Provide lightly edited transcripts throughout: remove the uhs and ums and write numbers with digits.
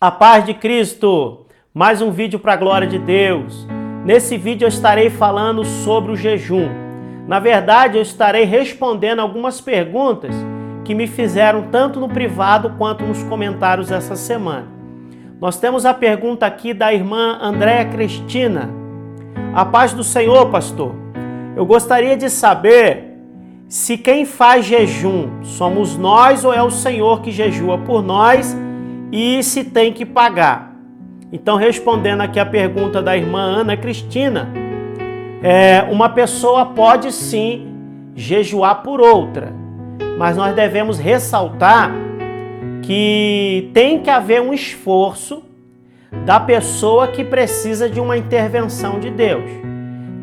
A paz de Cristo, mais um vídeo para a glória de Deus. Nesse vídeo eu estarei falando sobre o jejum. Na verdade, eu estarei respondendo algumas perguntas que me fizeram tanto no privado quanto nos comentários essa semana. Nós temos a pergunta aqui da irmã Andréa Cristina. A paz do Senhor, pastor. Eu gostaria de saber se quem faz jejum somos nós ou é o Senhor que jejua por nós e se tem que pagar. Então, respondendo aqui a pergunta da irmã Ana Cristina, uma pessoa pode sim jejuar por outra, mas nós devemos ressaltar que tem que haver um esforço da pessoa que precisa de uma intervenção de Deus.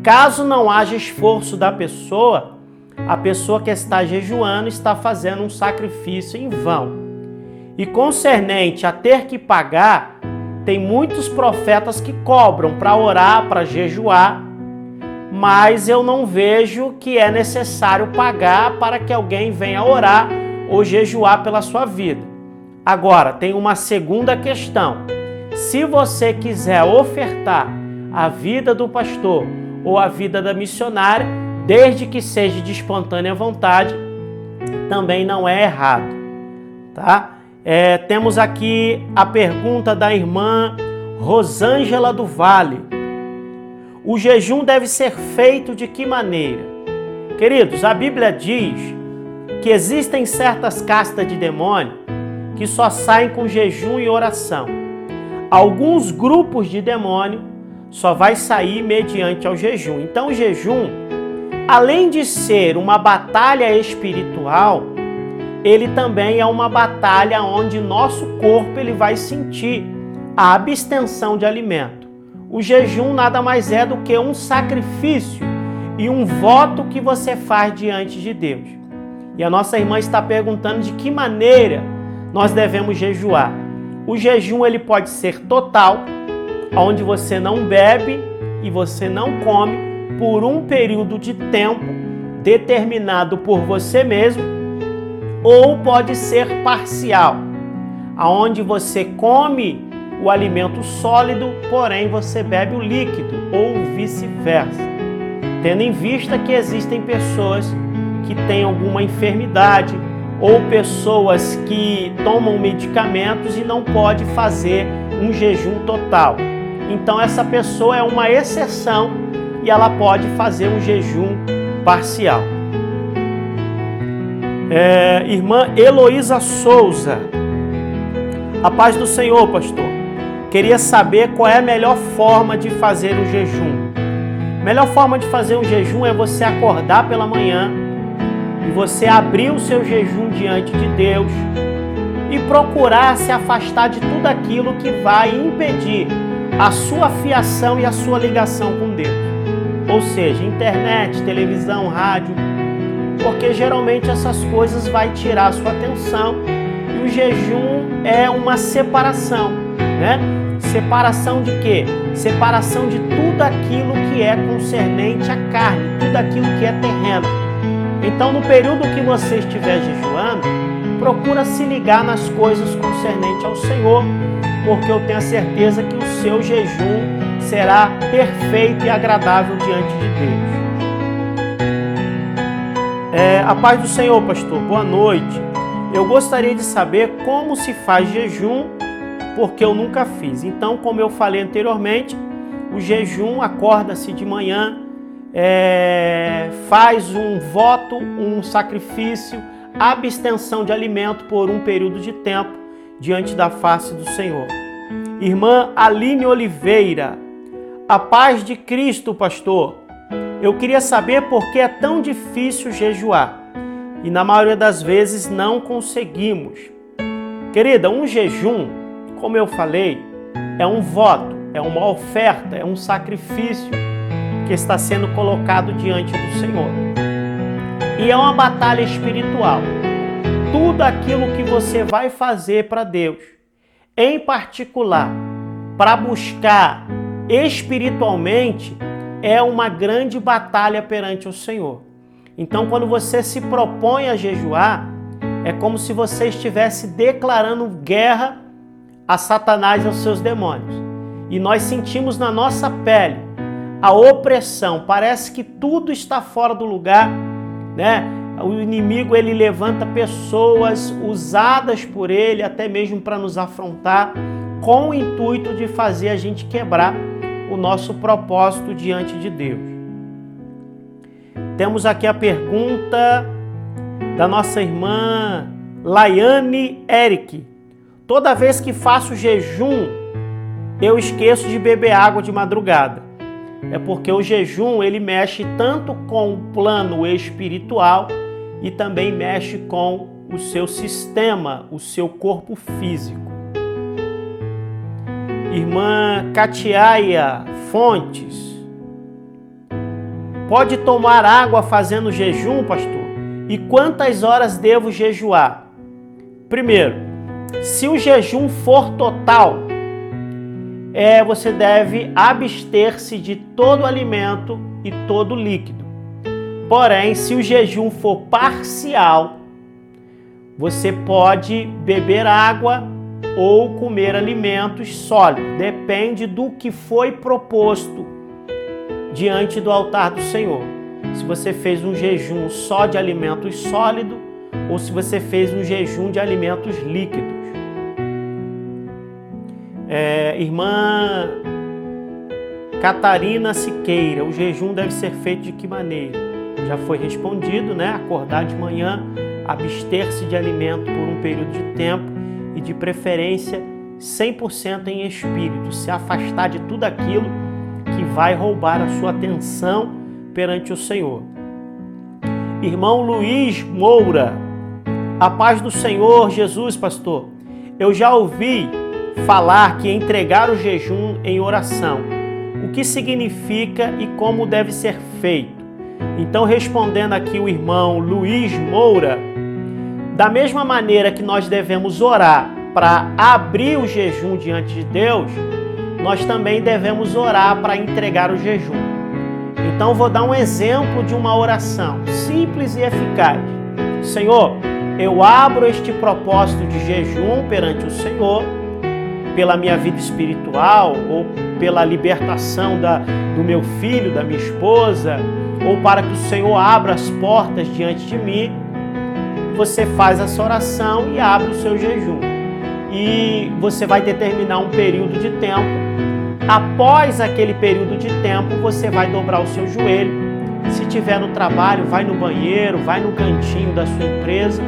Caso não haja esforço da pessoa, a pessoa que está jejuando está fazendo um sacrifício em vão. E concernente a ter que pagar, tem muitos profetas que cobram para orar, para jejuar, mas eu não vejo que é necessário pagar para que alguém venha orar ou jejuar pela sua vida. Agora, tem uma segunda questão. Se você quiser ofertar a vida do pastor ou a vida da missionária, desde que seja de espontânea vontade, também não é errado, tá? Temos aqui a pergunta da irmã Rosângela do Vale. O jejum deve ser feito de que maneira? Queridos, a Bíblia diz que existem certas castas de demônio que só saem com jejum e oração. Alguns grupos de demônio só vai sair mediante ao jejum. Então o jejum, além de ser uma batalha espiritual, ele também é uma batalha onde nosso corpo ele vai sentir a abstenção de alimento. O jejum nada mais é do que um sacrifício e um voto que você faz diante de Deus. E a nossa irmã está perguntando de que maneira nós devemos jejuar. O jejum ele pode ser total, onde você não bebe e você não come por um período de tempo determinado por você mesmo, ou pode ser parcial, aonde você come o alimento sólido, porém você bebe o líquido, ou vice-versa. Tendo em vista que existem pessoas que têm alguma enfermidade, ou pessoas que tomam medicamentos e não pode fazer um jejum total. Então essa pessoa é uma exceção e ela pode fazer um jejum parcial. Irmã Heloísa Souza. A paz do Senhor, pastor. Queria saber qual é a melhor forma de fazer o jejum. A melhor forma de fazer um jejum é você acordar pela manhã e você abrir o seu jejum diante de Deus e procurar se afastar de tudo aquilo que vai impedir a sua fiação e a sua ligação com Deus. Ou seja, internet, televisão, rádio, porque geralmente essas coisas vai tirar a sua atenção e o jejum é uma separação, né? Separação de quê? Separação de tudo aquilo que é concernente à carne, tudo aquilo que é terreno. Então, no período que você estiver jejuando, procura se ligar nas coisas concernentes ao Senhor, porque eu tenho a certeza que o seu jejum será perfeito e agradável diante de Deus. A paz do Senhor, pastor. Boa noite. Eu gostaria de saber como se faz jejum, porque eu nunca fiz. Então, como eu falei anteriormente, o jejum, acorda-se de manhã, faz um voto, um sacrifício, abstenção de alimento por um período de tempo diante da face do Senhor. Irmã Aline Oliveira. A paz de Cristo, pastor. Eu queria saber por que é tão difícil jejuar e na maioria das vezes não conseguimos. Querida, um jejum, como eu falei, é um voto, é uma oferta, é um sacrifício que está sendo colocado diante do Senhor. E é uma batalha espiritual. Tudo aquilo que você vai fazer para Deus, em particular, para buscar espiritualmente, é uma grande batalha perante o Senhor. Então, quando você se propõe a jejuar, é como se você estivesse declarando guerra a Satanás e aos seus demônios. E nós sentimos na nossa pele a opressão, parece que tudo está fora do lugar, né? O inimigo, ele levanta pessoas usadas por ele, até mesmo para nos afrontar, com o intuito de fazer a gente quebrar o nosso propósito diante de Deus. Temos aqui a pergunta da nossa irmã Laiane Eric. Toda vez que faço jejum, eu esqueço de beber água de madrugada. É porque o jejum, ele mexe tanto com o plano espiritual e também mexe com o seu sistema, o seu corpo físico. Irmã Catiaia Fontes. Pode tomar água fazendo jejum, pastor? E quantas horas devo jejuar? Primeiro, se o jejum for total, você deve abster-se de todo alimento e todo líquido. Porém, se o jejum for parcial, você pode beber água ou comer alimentos sólidos. Depende do que foi proposto diante do altar do Senhor. Se você fez um jejum só de alimentos sólidos ou se você fez um jejum de alimentos líquidos. Irmã Catarina Siqueira, o jejum deve ser feito de que maneira? Já foi respondido, né? Acordar de manhã, abster-se de alimento por um período de tempo e de preferência 100% em espírito, se afastar de tudo aquilo que vai roubar a sua atenção perante o Senhor. Irmão Luiz Moura, a paz do Senhor Jesus, pastor. Eu já ouvi falar que entregar o jejum em oração, o que significa e como deve ser feito. Então, respondendo aqui o irmão Luiz Moura, da mesma maneira que nós devemos orar para abrir o jejum diante de Deus, nós também devemos orar para entregar o jejum. Então, vou dar um exemplo de uma oração simples e eficaz. Senhor, eu abro este propósito de jejum perante o Senhor, pela minha vida espiritual, ou pela libertação do meu filho, da minha esposa, ou para que o Senhor abra as portas diante de mim. Você faz essa oração e abre o seu jejum. E você vai determinar um período de tempo. Após aquele período de tempo, você vai dobrar o seu joelho. Se tiver no trabalho, vai no banheiro, vai no cantinho da sua empresa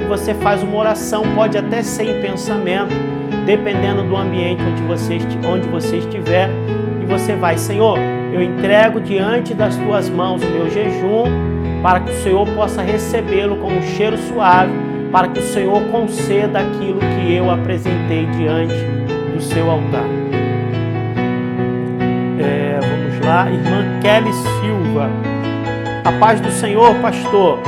e você faz uma oração, pode até ser em pensamento, dependendo do ambiente onde você estiver, e você vai: Senhor, eu entrego diante das tuas mãos o meu jejum, para que o Senhor possa recebê-lo com um cheiro suave, para que o Senhor conceda aquilo que eu apresentei diante do seu altar. Vamos lá, irmã Kelly Silva. A paz do Senhor, pastor.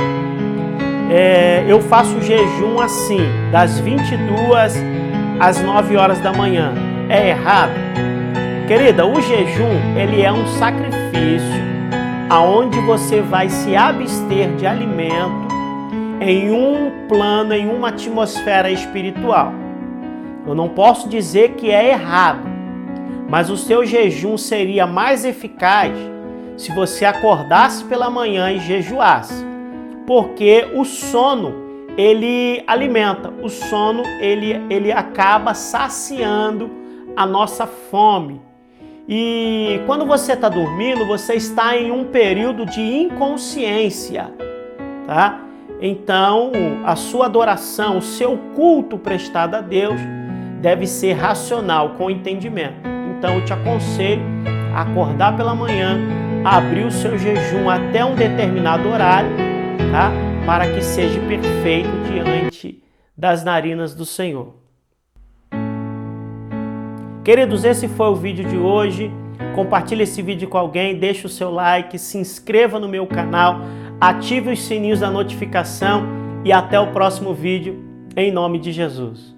Eu faço jejum assim, das 22 às 9 horas da manhã. É errado? Querida, o jejum, ele é um sacrifício aonde você vai se abster de alimento em um plano, em uma atmosfera espiritual. Eu não posso dizer que é errado, mas o seu jejum seria mais eficaz se você acordasse pela manhã e jejuasse, porque o sono, ele alimenta, o sono, ele acaba saciando a nossa fome. E quando você está dormindo, você está em um período de inconsciência, tá? Então, a sua adoração, o seu culto prestado a Deus deve ser racional, com entendimento. Então, eu te aconselho a acordar pela manhã, abrir o seu jejum até um determinado horário, tá? Para que seja perfeito diante das narinas do Senhor. Queridos, esse foi o vídeo de hoje. Compartilhe esse vídeo com alguém, deixe o seu like, se inscreva no meu canal, ative os sininhos da notificação e até o próximo vídeo, em nome de Jesus.